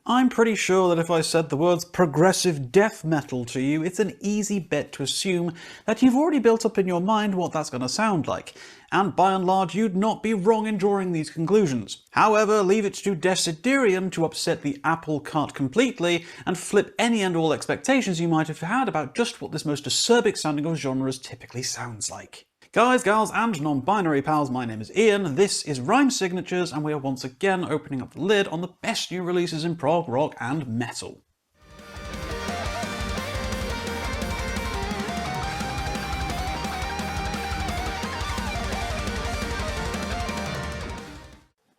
I'm pretty sure that if I said the words progressive death metal to you, it's an easy bet to assume that you've already built up in your mind what that's going to sound like, and by and large you'd not be wrong in drawing these conclusions. However, leave it to Dessiderium to upset the apple cart completely and flip any and all expectations you might have had about just what this most acerbic sounding of genres typically sounds like. Guys, gals, and non-binary pals, my name is Ian, this is Rhyme Signatures, and we are once again opening up the lid on the best new releases in prog, rock, and metal.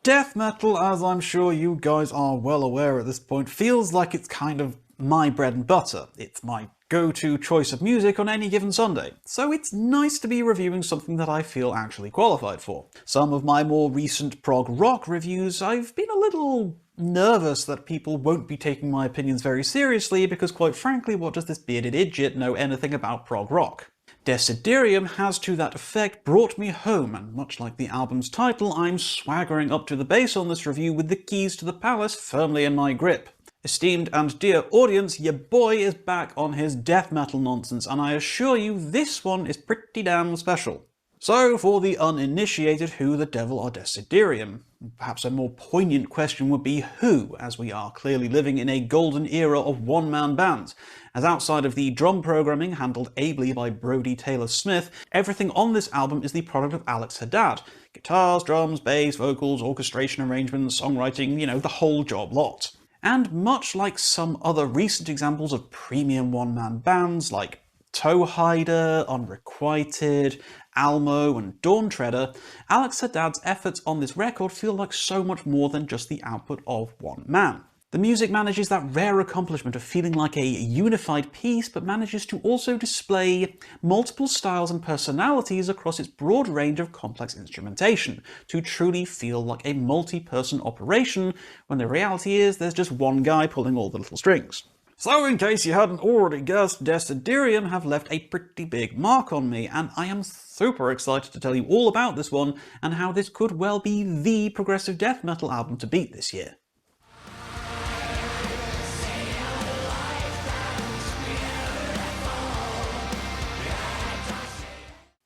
Death metal, as I'm sure you guys are well aware at this point, feels like it's kind of my bread and butter. It's my go-to choice of music on any given Sunday, so it's nice to be reviewing something that I feel actually qualified for. Some of my more recent prog rock reviews, I've been a little nervous that people won't be taking my opinions very seriously because, quite frankly, what does this bearded idiot know anything about prog rock? Dessiderium has to that effect brought me home, and much like the album's title, I'm swaggering up to the base on this review with the keys to the palace firmly in my grip. Esteemed and dear audience, your boy is back on his death metal nonsense, and I assure you this one is pretty damn special. So, for the uninitiated, who the devil are Dessiderium? Perhaps a more poignant question would be who, as we are clearly living in a golden era of one-man bands, as outside of the drum programming handled ably by Brodie Taylor-Smith, everything on this album is the product of Alex Haddad. Guitars, drums, bass, vocals, orchestration arrangements, songwriting, you know, the whole job lot. And much like some other recent examples of premium one-man bands like Toehider, Unrequited, Almo, and Dawn Treader, Alex Haddad's efforts on this record feel like so much more than just the output of one man. The music manages that rare accomplishment of feeling like a unified piece, but manages to also display multiple styles and personalities across its broad range of complex instrumentation, to truly feel like a multi-person operation, when the reality is there's just one guy pulling all the little strings. So in case you hadn't already guessed, Dessiderium have left a pretty big mark on me, and I am super excited to tell you all about this one, and how this could well be the progressive death metal album to beat this year.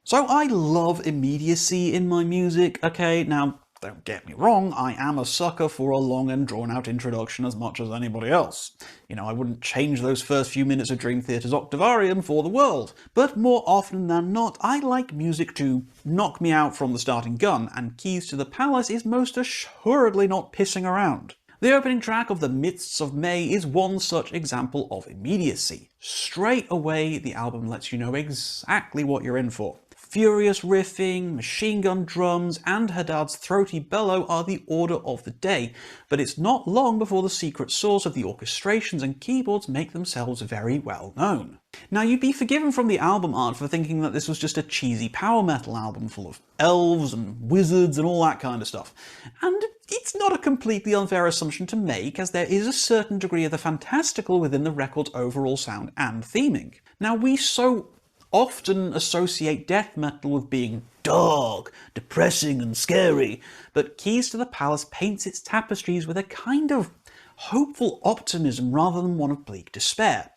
So I love immediacy in my music, okay? Now, don't get me wrong, I am a sucker for a long and drawn-out introduction as much as anybody else. You know, I wouldn't change those first few minutes of Dream Theater's Octavarium for the world. But more often than not, I like music to knock me out from the starting gun, and Keys to the Palace is most assuredly not pissing around. The opening track of The Mists of May is one such example of immediacy. Straight away, the album lets you know exactly what you're in for. Furious riffing, machine gun drums, and Haddad's throaty bellow are the order of the day, but it's not long before the secret sauce of the orchestrations and keyboards make themselves very well known. Now, you'd be forgiven from the album art for thinking that this was just a cheesy power metal album full of elves and wizards and all that kind of stuff. And it's not a completely unfair assumption to make, as there is a certain degree of the fantastical within the record's overall sound and theming. Now, we so often associate death metal with being dark, depressing, and scary, but Keys to the Palace paints its tapestries with a kind of hopeful optimism rather than one of bleak despair.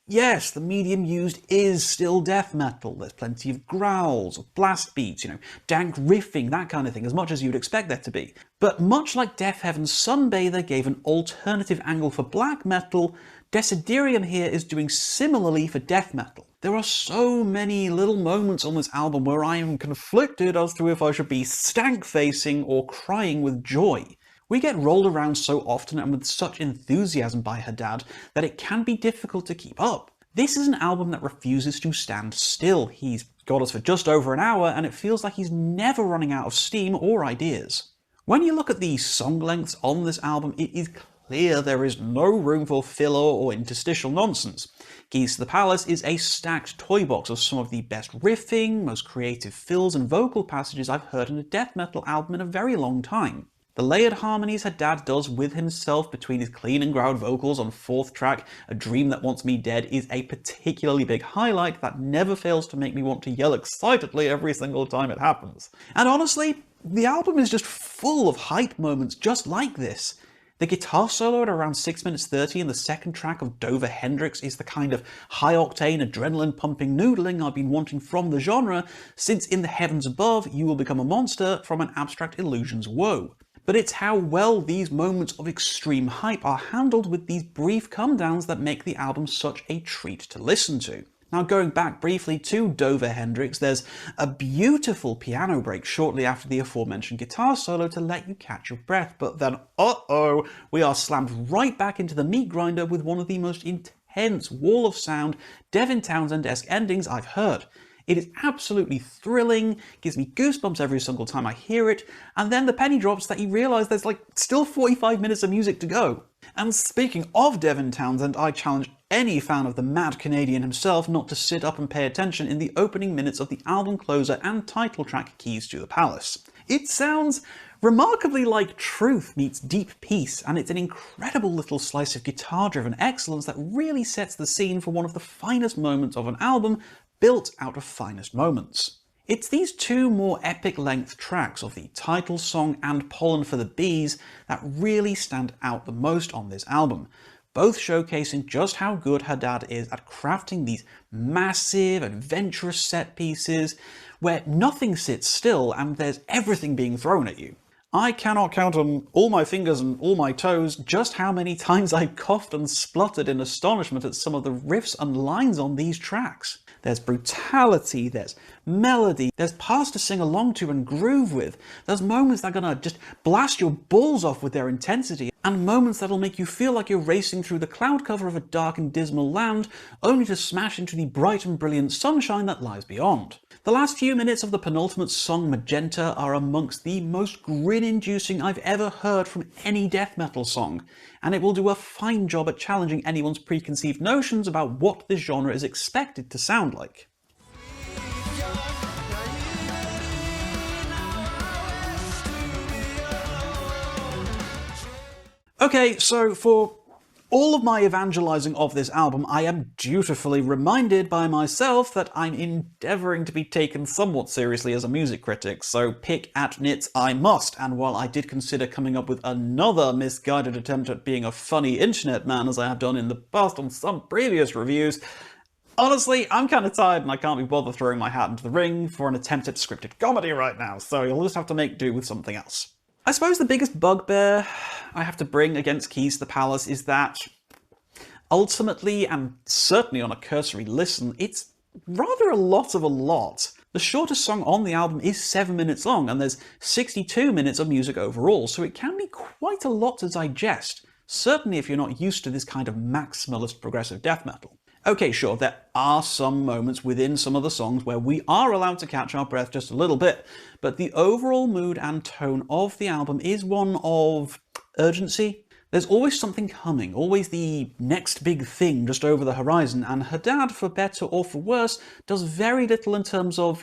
Yes, the medium used is still death metal. There's plenty of growls, of blast beats, dank riffing, that kind of thing, as much as you'd expect there to be. But much like Death Heaven's Sunbather gave an alternative angle for black metal, Dessiderium here is doing similarly for death metal. There are so many little moments on this album where I am conflicted as to if I should be stank-facing or crying with joy. We get rolled around so often and with such enthusiasm by Haddad that it can be difficult to keep up. This is an album that refuses to stand still. He's got us for just over an hour, and it feels like he's never running out of steam or ideas. When you look at the song lengths on this album, it is clear there is no room for filler or interstitial nonsense. Keys to the Palace is a stacked toy box of some of the best riffing, most creative fills and vocal passages I've heard in a death metal album in a very long time. The layered harmonies Haddad does with himself between his clean and growled vocals on fourth track, A Dream That Wants Me Dead, is a particularly big highlight that never fails to make me want to yell excitedly every single time it happens. And honestly, the album is just full of hype moments just like this. The guitar solo at around 6 minutes 30 in the second track of Dover Hendrix is the kind of high-octane, adrenaline-pumping noodling I've been wanting from the genre since In the Heavens Above, You Will Become a Monster from an Abstract Illusions woe. But it's how well these moments of extreme hype are handled with these brief come-downs that make the album such a treat to listen to. Now, going back briefly to Dover Hendrix, there's a beautiful piano break shortly after the aforementioned guitar solo to let you catch your breath, but then, we are slammed right back into the meat grinder with one of the most intense wall of sound, Devin Townsend-esque endings I've heard. It is absolutely thrilling, gives me goosebumps every single time I hear it, and then the penny drops that you realise there's still 45 minutes of music to go. And speaking of Devin Townsend, I challenge any fan of the mad Canadian himself not to sit up and pay attention in the opening minutes of the album closer and title track Keys to the Palace. It sounds remarkably like Truth meets Deep Peace, and it's an incredible little slice of guitar-driven excellence that really sets the scene for one of the finest moments of an album built out of finest moments. It's these two more epic length tracks of the title song and Pollen for the Bees that really stand out the most on this album, both showcasing just how good Haddad is at crafting these massive, adventurous set pieces where nothing sits still and there's everything being thrown at you. I cannot count on all my fingers and all my toes just how many times I coughed and spluttered in astonishment at some of the riffs and lines on these tracks. There's brutality, there's melody, there's parts to sing along to and groove with, there's moments that are gonna just blast your balls off with their intensity, and moments that'll make you feel like you're racing through the cloud cover of a dark and dismal land, only to smash into the bright and brilliant sunshine that lies beyond. The last few minutes of the penultimate song, Magenta, are amongst the most grin-inducing I've ever heard from any death metal song, and it will do a fine job at challenging anyone's preconceived notions about what this genre is expected to sound like. Okay, so for all of my evangelizing of this album, I am dutifully reminded by myself that I'm endeavouring to be taken somewhat seriously as a music critic, so pick at nits I must, and while I did consider coming up with another misguided attempt at being a funny internet man as I have done in the past on some previous reviews, honestly, I'm kind of tired and I can't be bothered throwing my hat into the ring for an attempt at scripted comedy right now, so you'll just have to make do with something else. I suppose the biggest bugbear I have to bring against Keys to the Palace is that, ultimately, and certainly on a cursory listen, it's rather a lot of a lot. The shortest song on the album is 7 minutes long, and there's 62 minutes of music overall, so it can be quite a lot to digest, certainly if you're not used to this kind of maximalist progressive death metal. Okay, sure, there are some moments within some of the songs where we are allowed to catch our breath just a little bit, but the overall mood and tone of the album is one of urgency. There's always something coming, always the next big thing just over the horizon, and Haddad, for better or for worse, does very little in terms of,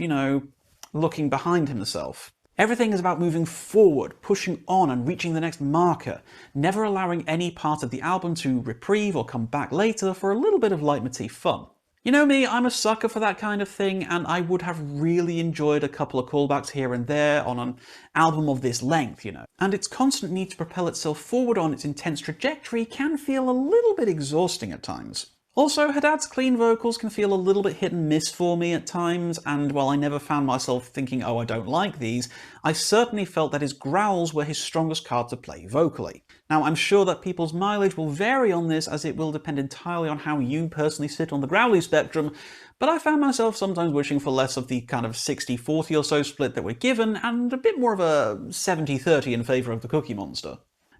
looking behind himself. Everything is about moving forward, pushing on and reaching the next marker, never allowing any part of the album to reprieve or come back later for a little bit of leitmotif fun. You know me, I'm a sucker for that kind of thing, and I would have really enjoyed a couple of callbacks here and there on an album of this length, And its constant need to propel itself forward on its intense trajectory can feel a little bit exhausting at times. Also, Haddad's clean vocals can feel a little bit hit and miss for me at times, and while I never found myself thinking, oh, I don't like these, I certainly felt that his growls were his strongest card to play vocally. Now, I'm sure that people's mileage will vary on this, as it will depend entirely on how you personally sit on the growly spectrum, but I found myself sometimes wishing for less of the kind of 60-40 or so split that we're given, and a bit more of a 70-30 in favour of the Cookie Monster.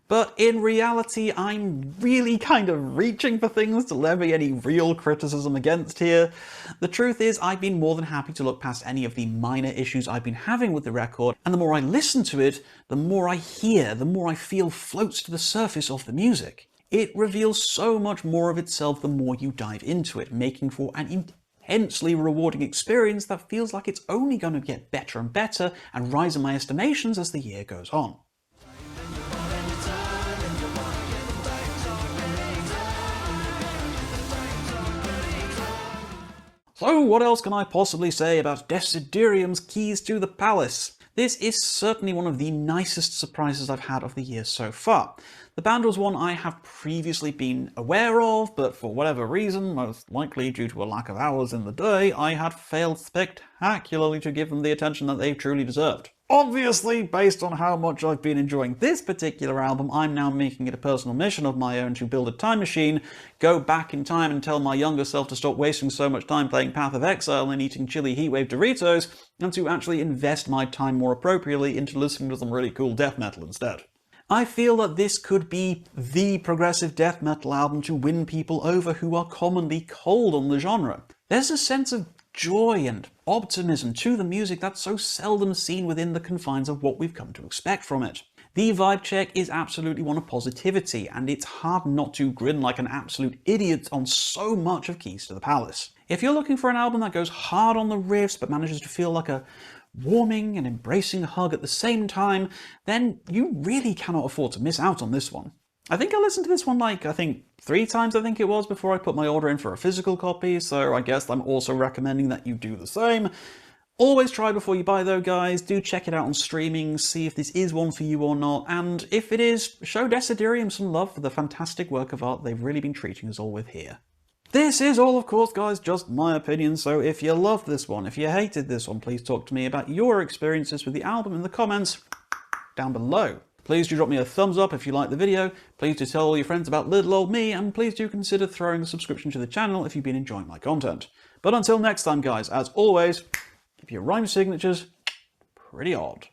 But in reality, I'm really kind of reaching for things to levy any real criticism against here. The truth is, I've been more than happy to look past any of the minor issues I've been having with the record, and the more I listen to it, the more I hear, the more I feel floats to the surface of the music. It reveals so much more of itself the more you dive into it, making for an intensely rewarding experience that feels like it's only going to get better and better and rise in my estimations as the year goes on. So what else can I possibly say about Dessiderium's Keys to the Palace? This is certainly one of the nicest surprises I've had of the year so far. The band was one I have previously been aware of, but for whatever reason, most likely due to a lack of hours in the day, I had failed spectacularly to give them the attention that they truly deserved. Obviously, based on how much I've been enjoying this particular album, I'm now making it a personal mission of my own to build a time machine, go back in time and tell my younger self to stop wasting so much time playing Path of Exile and eating chili heatwave Doritos, and to actually invest my time more appropriately into listening to some really cool death metal instead. I feel that this could be the progressive death metal album to win people over who are commonly cold on the genre. There's a sense of joy and optimism to the music that's so seldom seen within the confines of what we've come to expect from it. The vibe check is absolutely one of positivity, and it's hard not to grin like an absolute idiot on so much of Keys to the Palace. If you're looking for an album that goes hard on the riffs but manages to feel like a warming and embracing hug at the same time, then you really cannot afford to miss out on this one. I think I listened to this one like, 3 times it was before I put my order in for a physical copy, so I guess I'm also recommending that you do the same. Always try before you buy though, guys. Do check it out on streaming, see if this is one for you or not, and if it is, show Dessiderium some love for the fantastic work of art they've really been treating us all with here. This is all, of course, guys, just my opinion, so if you loved this one, if you hated this one, please talk to me about your experiences with the album in the comments down below. Please do drop me a thumbs up if you like the video, please do tell all your friends about little old me, and please do consider throwing a subscription to the channel if you've been enjoying my content. But until next time, guys, as always, keep your rhyme signatures pretty odd.